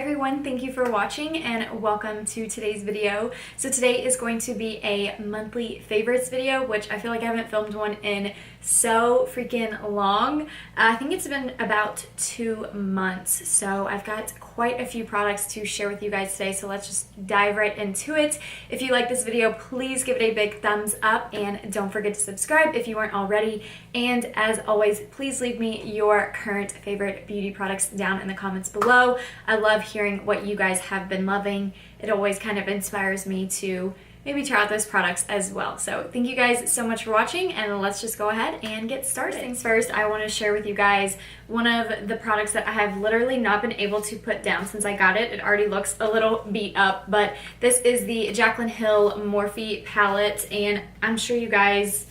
everyone, thank you for watching and welcome to today's video. So today is going to be a monthly favorites video, which I feel like I haven't filmed one in so freaking long. I think it's been about 2 months, so I've got quite a few products to share with you guys today, so let's just dive right into it. If you like this video, please give it a big thumbs up and don't forget to subscribe if you aren't already. And as always, please leave me your current favorite beauty products down in the comments below. I love hearing what you guys have been loving. It always kind of inspires me to maybe try out those products as well. So thank you guys so much for watching, and let's just go ahead and get started. First things first, I want to share with you guys one of the products that I have literally not been able to put down since I got it. It already looks a little beat up, but this is the Jaclyn Hill Morphe palette, and I'm sure you guys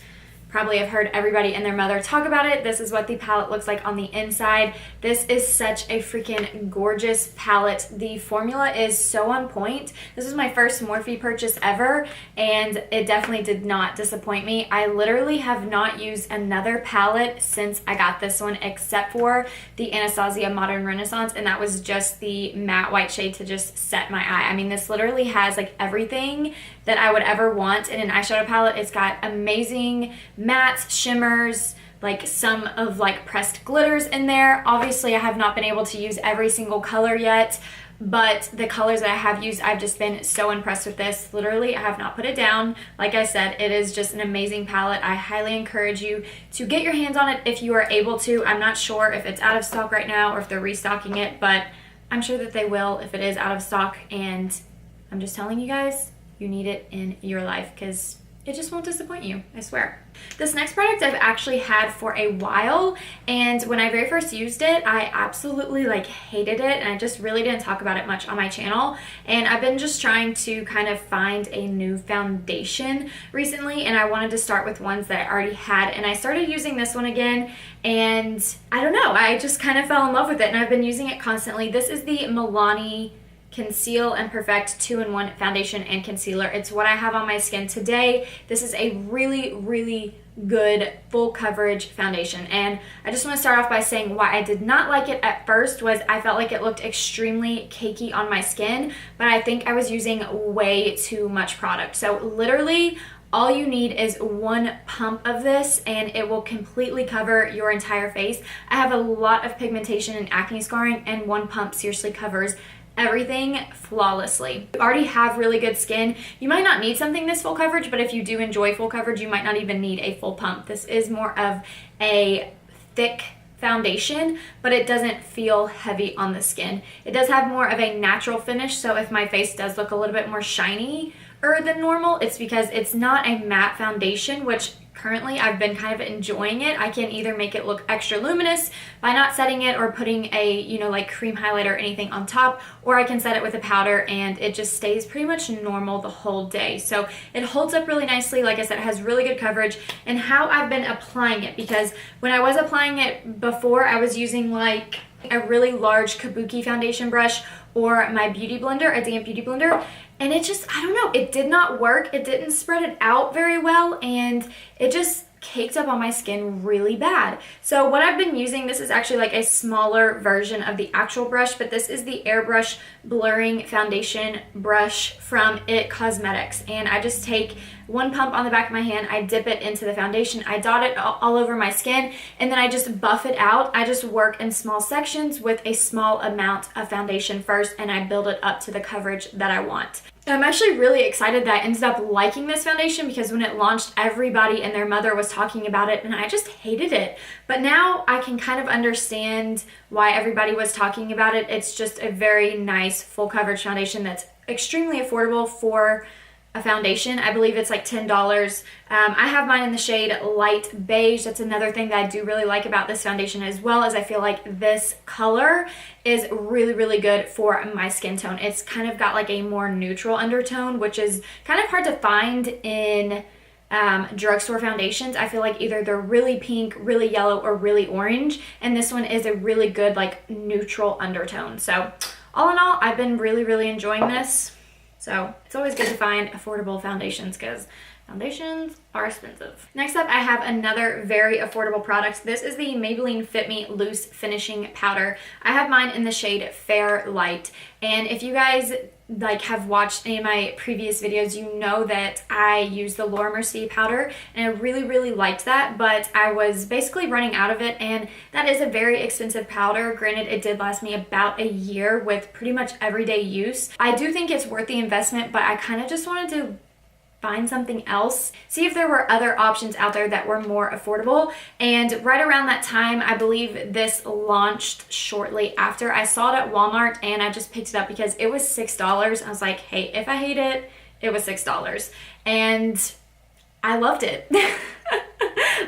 probably have heard everybody and their mother talk about it. This is what the palette looks like on the inside. This is such a freaking gorgeous palette. The formula is so on point. This was my first Morphe purchase ever, and it definitely did not disappoint me. I literally have not used another palette since I got this one except for the Anastasia Modern Renaissance, and that was just the matte white shade to just set my eye. I mean, this literally has like everything that I would ever want in an eyeshadow palette. It's got amazing mattes, shimmers, like some of like pressed glitters in there. Obviously, I have not been able to use every single color yet, but the colors that I have used, I've just been so impressed with this. Literally, I have not put it down. Like I said, it is just an amazing palette. I highly encourage you to get your hands on it if you are able to. I'm not sure if it's out of stock right now or if they're restocking it, but I'm sure that they will if it is out of stock, and I'm just telling you guys, you need it in your life because it just won't disappoint you, I swear. This next product I've actually had for a while, and when I very first used it, I absolutely hated it, and I just really didn't talk about it much on my channel. And I've been just trying to kind of find a new foundation recently, and I wanted to start with ones that I already had, and I started using this one again, and I don't know, I just kind of fell in love with it, and I've been using it constantly. This is the Milani Conceal and Perfect 2-in-1 foundation and concealer. It's what I have on my skin today. This is a really good full coverage foundation, and I just want to start off by saying why I did not like it at first was I felt like it looked extremely cakey on my skin, but I think I was using way too much product. So literally all you need is one pump of this and it will completely cover your entire face. I have a lot of pigmentation and acne scarring, and one pump seriously covers everything flawlessly. You already have really good skin. You might not need something this full coverage, but if you do enjoy full coverage, you might not even need a full pump. This is more of a thick foundation, but it doesn't feel heavy on the skin. It does have more of a natural finish, so if my face does look a little bit more shiny than normal, it's because it's not a matte foundation, which currently I've been kind of enjoying it. I can either make it look extra luminous by not setting it or putting a, like cream highlighter or anything on top, or I can set it with a powder and it just stays pretty much normal the whole day. So it holds up really nicely. Like I said, it has really good coverage. And how I've been applying it, because when I was applying it before, I was using like a really large kabuki foundation brush or my beauty blender, a damp beauty blender, and it just, I don't know, it did not work. It didn't spread it out very well, and it just caked up on my skin really bad. So what I've been using, this is actually like a smaller version of the actual brush, but this is the Airbrush Blurring Foundation Brush from It Cosmetics, and I just take one pump on the back of my hand, I dip it into the foundation, I dot it all over my skin, and then I just buff it out. I just work in small sections with a small amount of foundation first, and I build it up to the coverage that I want. I'm actually really excited that I ended up liking this foundation, because when it launched, everybody and their mother was talking about it, and I just hated it. But now I can kind of understand why everybody was talking about it. It's just a very nice full coverage foundation that's extremely affordable for a foundation. I believe it's like $10. I have mine in the shade light beige. That's another thing that I do really like about this foundation, as well as I feel like this color is really good for my skin tone. It's kind of got like a more neutral undertone, which is kind of hard to find in drugstore foundations. I feel like either they're really pink, really yellow, or really orange, and this one is a really good like neutral undertone. So all in all, I've been really enjoying this. So it's always good to find affordable foundations, because Foundations are expensive. Next up, I have another very affordable product. This is the Maybelline Fit Me Loose Finishing Powder. I have mine in the shade Fair Light. And if you guys have watched any of my previous videos, you know that I use the Laura Mercier powder, and I really liked that, but I was basically running out of it, and that is a very expensive powder. Granted, it did last me about a year with pretty much everyday use. I do think it's worth the investment, but I kind of just wanted to find something else, see if there were other options out there that were more affordable. And right around that time, I believe this launched shortly after. I saw it at Walmart and I just picked it up because it was $6. I was like, hey, if I hate it, it was $6. And I loved it.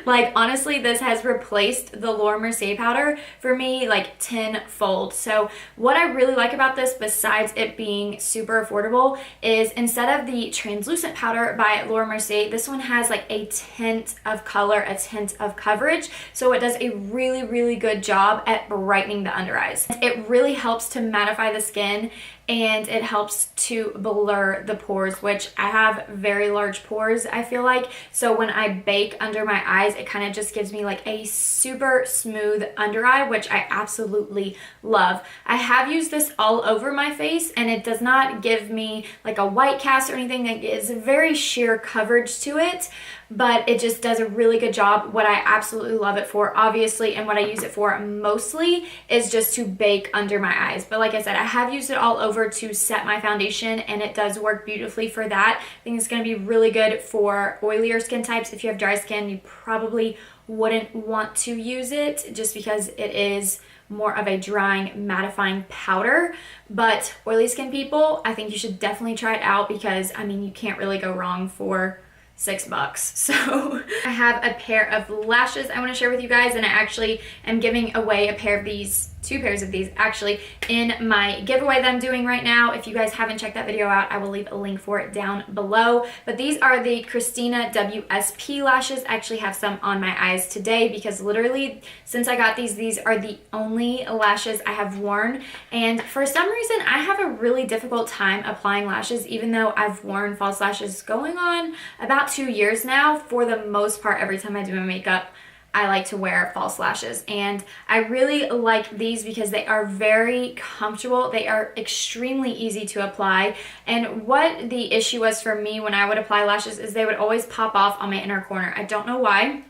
Like, honestly, this has replaced the Laura Mercier powder for me like tenfold. So what I really like about this, besides it being super affordable, is instead of the translucent powder by Laura Mercier, this one has like a tint of color, a tint of coverage. So it does a really good job at brightening the under eyes. It really helps to mattify the skin, and it helps to blur the pores, which I have very large pores, I feel like. So when I bake under my eyes, it kind of just gives me like a super smooth under eye, which I absolutely love. I have used this all over my face, and it does not give me like a white cast or anything. It is very sheer coverage to it, but it just does a really good job. What I absolutely love it for, obviously, and what I use it for mostly is just to bake under my eyes. But like I said, I have used it all over to set my foundation, and it does work beautifully for that. I think it's going to be really good for oilier skin types. If you have dry skin, you probably wouldn't want to use it just because it is more of a drying, mattifying powder. But oily skin people, I think you should definitely try it out because, I mean, you can't really go wrong for $6. So I have a pair of lashes I want to share with you guys, and I actually am giving away a pair of these, 2 pairs of these actually, in my giveaway that I'm doing right now. If you guys haven't checked that video out, I will leave a link for it down below. But these are the Christina WSP lashes. I actually have some on my eyes today because literally since I got these are the only lashes I have worn, and for some reason I have a really difficult time applying lashes, even though I've worn false lashes going on about 2 years now. For the most part, every time I do my makeup, I like to wear false lashes, and I really like these because they are very comfortable. They are extremely easy to apply, and what the issue was for me when I would apply lashes is they would always pop off on my inner corner. I don't know why,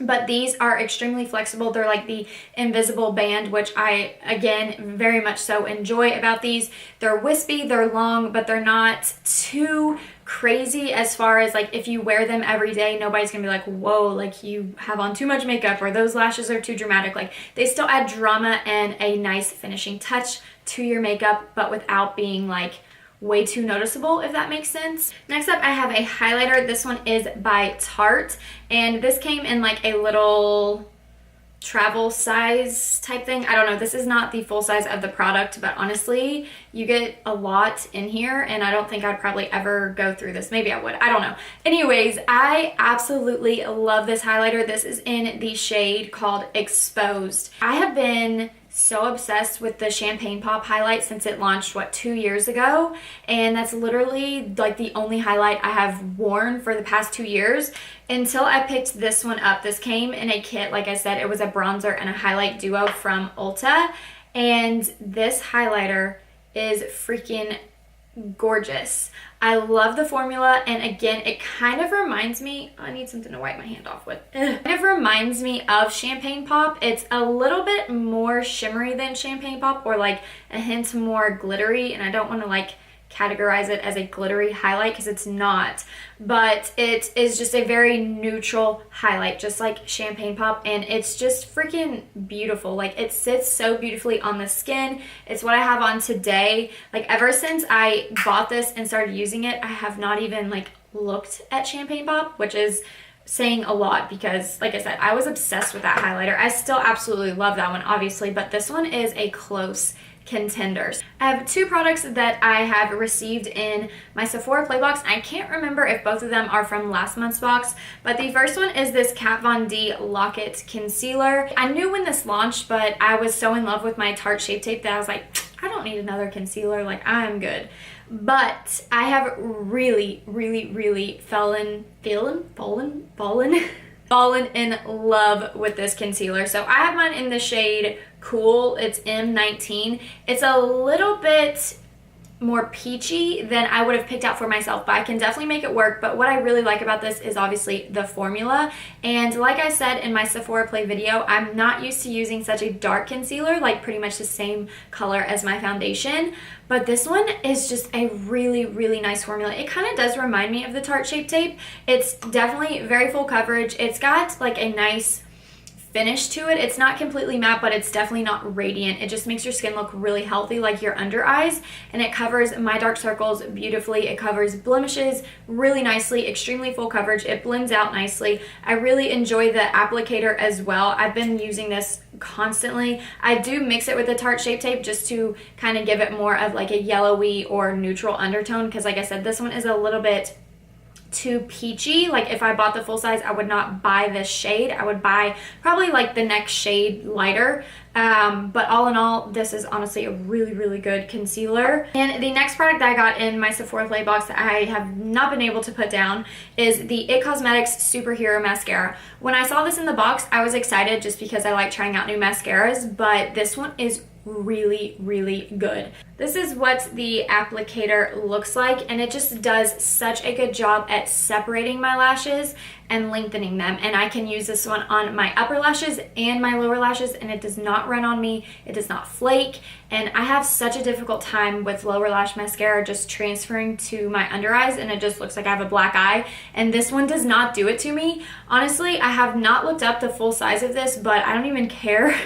but these are extremely flexible. They're like the invisible band, which I, again, very much so enjoy about these. They're wispy, they're long, but they're not too crazy as far as like if you wear them every day, nobody's gonna be like, whoa, like you have on too much makeup, or those lashes are too dramatic. Like, they still add drama and a nice finishing touch to your makeup, but without being like way too noticeable, if that makes sense. Next up, I have a highlighter. This one is by Tarte, and this came in like a little travel size type thing. I don't know, this is not the full size of the product, but honestly, you get a lot in here, and I don't think I'd probably ever go through this. Maybe I would, I don't know. Anyways, I absolutely love this highlighter. This is in the shade called Exposed. I have been so obsessed with the Champagne Pop highlight since it launched, what, 2 years ago, and that's literally like the only highlight I have worn for the past 2 years until I picked this one up. This came in a kit. Like I said, it was a bronzer and a highlight duo from Ulta, and this highlighter is freaking gorgeous. I love the formula, and again, it kind of reminds me, I need something to wipe my hand off with. It kind of reminds me of Champagne Pop. It's a little bit more shimmery than Champagne Pop, or like a hint more glittery, and I don't want to like categorize it as a glittery highlight because it's not, but it is just a very neutral highlight, just like Champagne Pop, and it's just freaking beautiful. Like, it sits so beautifully on the skin. It's what I have on today. Like, ever since I bought this and started using it, I have not even like looked at Champagne Pop, which is saying a lot because, like I said, I was obsessed with that highlighter. I still absolutely love that one, obviously, but this one is a close contenders. I have 2 products that I have received in my Sephora Play box. I can't remember if both of them are from last month's box, but the first one is this Kat Von D Lock-It Concealer. I knew when this launched, but I was so in love with my Tarte Shape Tape that I was like, I don't need another concealer, like I'm good. But I have really fallen in love with this concealer. So I have mine in the shade Cool. It's M19. It's a little bit more peachy than I would have picked out for myself, but I can definitely make it work. But what I really like about this is obviously the formula, and like I said in my Sephora Play video, I'm not used to using such a dark concealer, like pretty much the same color as my foundation, but this one is just a really nice formula. It kind of does remind me of the Tarte Shape Tape. It's definitely very full coverage. It's got like a nice finish to it. It's not completely matte, but it's definitely not radiant. It just makes your skin look really healthy, like your under eyes, and it covers my dark circles beautifully. It covers blemishes really nicely, extremely full coverage. It blends out nicely. I really enjoy the applicator as well. I've been using this constantly. I do mix it with the Tarte Shape Tape just to kind of give it more of like a yellowy or neutral undertone, because like I said, this one is a little bit too peachy. Like if I bought the full size, I would not buy this shade. I would buy probably like the next shade lighter. But all in all, this is honestly a really good concealer. And the next product that I got in my Sephora Play box that I have not been able to put down is the IT Cosmetics Superhero Mascara. When I saw this in the box, I was excited just because I like trying out new mascaras, but this one is really good. This is what the applicator looks like, and it just does such a good job at separating my lashes and lengthening them. And I can use this one on my upper lashes and my lower lashes, and it does not run on me. It does not flake. And I have such a difficult time with lower lash mascara just transferring to my under eyes, and it just looks like I have a black eye. And this one does not do it to me. Honestly, I have not looked up the full size of this, but I don't even care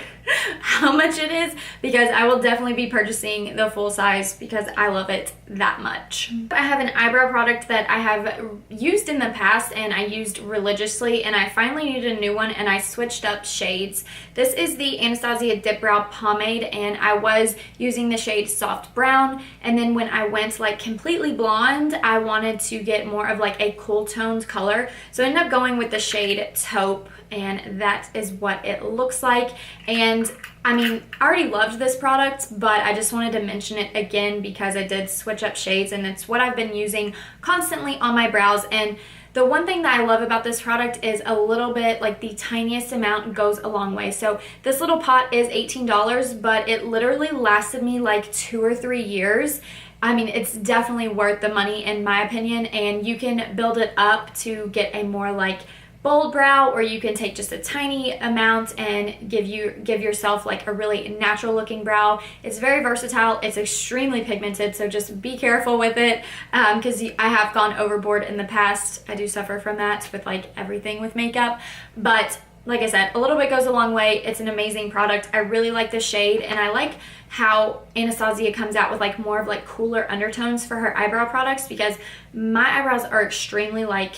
how much it is, because I will definitely be purchasing the full size because I love it that much. I have an eyebrow product that I have used in the past and I used religiously, and I finally needed a new one, and I switched up shades. This is the Anastasia Dipbrow Pomade, and I was using the shade Soft Brown, and then when I went like completely blonde, I wanted to get more of like a cool toned color, so I ended up going with the shade Taupe, and that is what it looks like. And I mean, I already loved this product, but I just wanted to mention it again because I did switch up shades, and it's what I've been using constantly on my brows. And the one thing that I love about this product is a little bit, like the tiniest amount goes a long way. So this little pot is $18, but it literally lasted me like 2 or 3 years. I mean, it's definitely worth the money in my opinion, and you can build it up to get a more like bold brow, or you can take just a tiny amount and give yourself like a really natural looking brow. It's very versatile. It's extremely pigmented, so just be careful with it, because I have gone overboard in the past. I do suffer from that with like everything with makeup, but like I said, a little bit goes a long way. It's an amazing product. I really like the shade, and I like how Anastasia comes out with like more of like cooler undertones for her eyebrow products, because my eyebrows are extremely like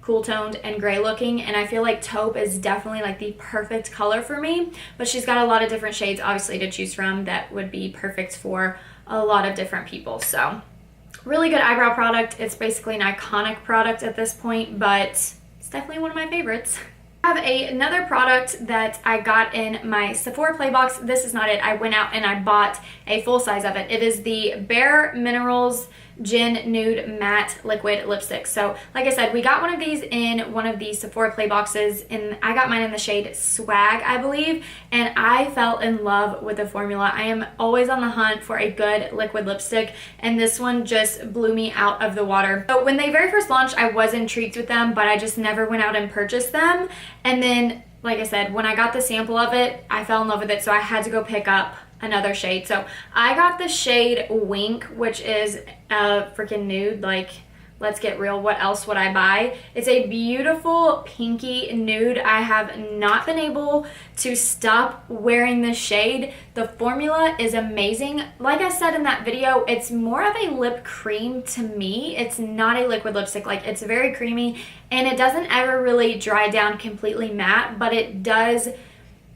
cool toned and gray looking, and I feel like Taupe is definitely like the perfect color for me. But she's got a lot of different shades obviously to choose from that would be perfect for a lot of different people. So really good eyebrow product. It's basically an iconic product at this point, but it's definitely one of my favorites. I have another product that I got in my Sephora Play box. This is not it. I went out and I bought a full size of it. It is the Bare Minerals Gin Nude Matte Liquid Lipstick. So like I said, we got one of these in one of the Sephora Play boxes, and I got mine in the shade Swag, I believe, and I fell in love with the formula. I am always on the hunt for a good liquid lipstick, and this one just blew me out of the water. So when they very first launched, I was intrigued with them, but I just never went out and purchased them. And then, like I said, when I got the sample of it, I fell in love with it, so I had to go pick up another shade. So I got the shade Wink, which is a freaking nude. Like, let's get real, what else would I buy? It's a beautiful pinky nude. I have not been able to stop wearing this shade. The formula is amazing. Like I said in that video, it's more of a lip cream to me. It's not a liquid lipstick. Like, it's very creamy, and it doesn't ever really dry down completely matte, but it does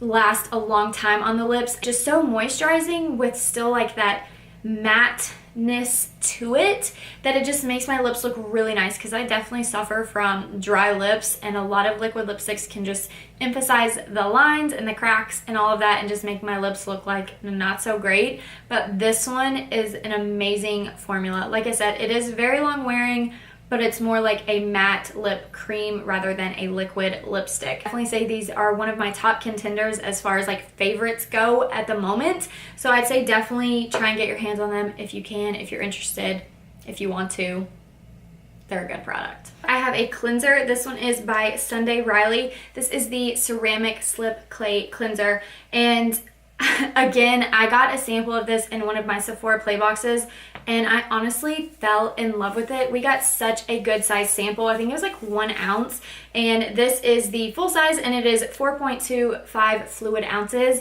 last a long time on the lips. Just so moisturizing with still like that matte softness to it that it just makes my lips look really nice, because I definitely suffer from dry lips, and a lot of liquid lipsticks can just emphasize the lines and the cracks and all of that and just make my lips look like not so great. But this one is an amazing formula. Like I said, it is very long wearing, but it's more like a matte lip cream rather than a liquid lipstick. Definitely say these are one of my top contenders as far as like favorites go at the moment. So I'd say definitely try and get your hands on them if you can, if you're interested, if you want to. They're a good product. I have a cleanser. This one is by Sunday Riley. This is the Ceramic Slip Clay Cleanser. And again, I got a sample of this in one of my Sephora play boxes, and I honestly fell in love with it. We got such a good size sample. I think it was like 1 ounce, and this is the full size, and it is 4.25 fluid ounces.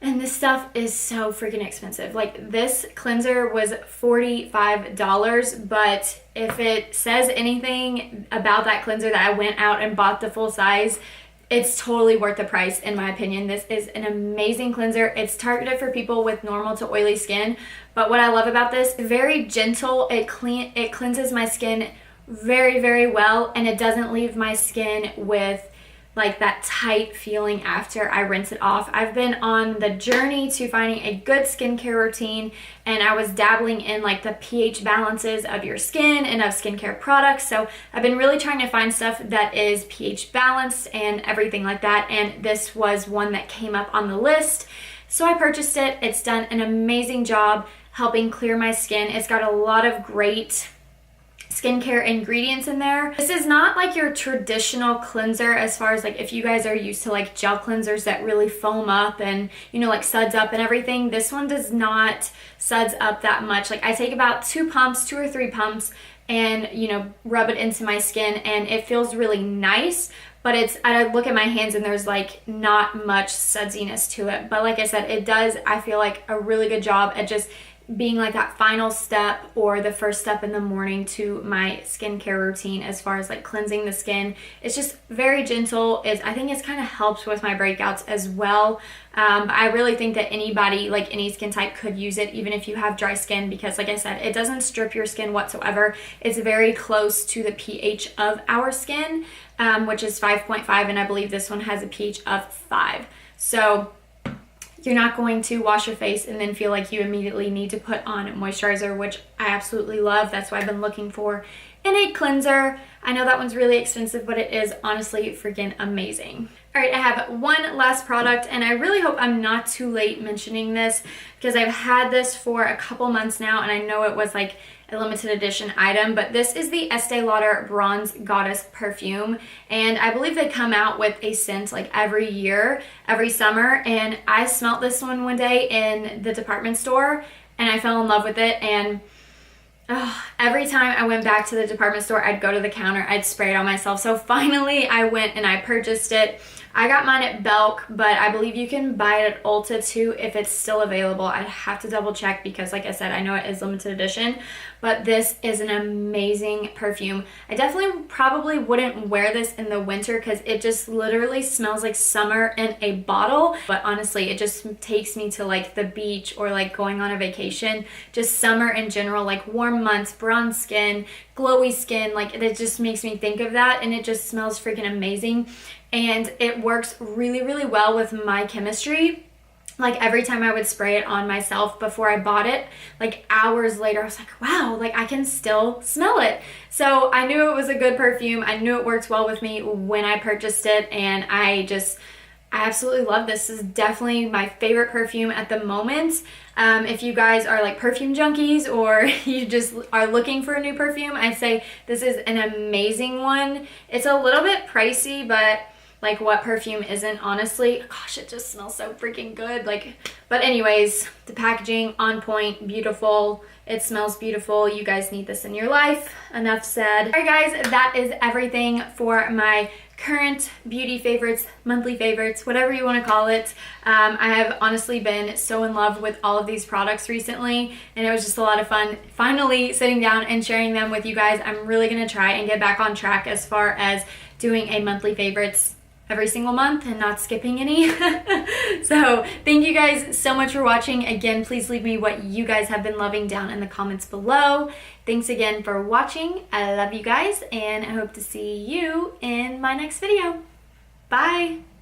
And this stuff is so freaking expensive. Like, this cleanser was $45, but if it says anything about that cleanser that I went out and bought the full size, it's totally worth the price in my opinion. This is an amazing cleanser. It's targeted for people with normal to oily skin, but what I love about this, very gentle. It cleanses my skin very, very well, and it doesn't leave my skin with like that tight feeling after I rinse it off. I've been on the journey to finding a good skincare routine, and I was dabbling in like the pH balances of your skin and of skincare products. So I've been really trying to find stuff that is pH balanced and everything like that, and this was one that came up on the list. So I purchased it. It's done an amazing job helping clear my skin. It's got a lot of great skincare ingredients in there. This is not like your traditional cleanser as far as like if you guys are used to like gel cleansers that really foam up and, you know, like suds up and everything. This one does not suds up that much. Like, I take about 2 or 3 pumps and, you know, rub it into my skin, and it feels really nice. But I look at my hands and there's like not much sudsiness to it. But like I said, it does, I feel like, a really good job at just being like that final step or the first step in the morning to my skincare routine as far as like cleansing the skin. It's just very gentle. I think it's kind of helps with my breakouts as well. I really think that anybody, like any skin type, could use it, even if you have dry skin, because like I said, it doesn't strip your skin whatsoever. It's very close to the pH of our skin, which is 5.5, and I believe this one has a pH of 5. So you're not going to wash your face and then feel like you immediately need to put on moisturizer, which I absolutely love. That's what I've been looking for in a cleanser. I know that one's really expensive, but it is honestly freaking amazing. All right, I have one last product, and I really hope I'm not too late mentioning this, because I've had this for a couple months now, and I know it was like a limited edition item, but this is the Estee Lauder Bronze Goddess perfume, and I believe they come out with a scent like every year, every summer, and I smelled this one day in the department store, and I fell in love with it. And every time I went back to the department store, I'd go to the counter, I'd spray it on myself. So finally I went and I purchased it. I got mine at Belk, but I believe you can buy it at Ulta too if it's still available. I'd have to double check because, like I said, I know it is limited edition, but this is an amazing perfume. I definitely probably wouldn't wear this in the winter because it just literally smells like summer in a bottle, but honestly, it just takes me to like the beach or like going on a vacation. Just summer in general, like warm months, bronze skin, glowy skin, like it just makes me think of that, and it just smells freaking amazing. And it works really, really well with my chemistry. Like every time I would spray it on myself before I bought it, like hours later, I was like, wow, like I can still smell it. So I knew it was a good perfume. I knew it worked well with me when I purchased it, and I absolutely love this. This is definitely my favorite perfume at the moment. If you guys are like perfume junkies or you just are looking for a new perfume, I'd say this is an amazing one. It's a little bit pricey, but like what perfume isn't, honestly? Gosh, it just smells so freaking good. But anyways, the packaging on point, beautiful. It smells beautiful. You guys need this in your life. Enough said. All right, guys, that is everything for my current beauty favorites, monthly favorites, whatever you want to call it. I have honestly been so in love with all of these products recently, and it was just a lot of fun finally sitting down and sharing them with you guys. I'm really going to try and get back on track as far as doing a monthly favorites every single month and not skipping any. So thank you guys so much for watching. Again, please leave me what you guys have been loving down in the comments below. Thanks again for watching. I love you guys, and I hope to see you in my next video. Bye!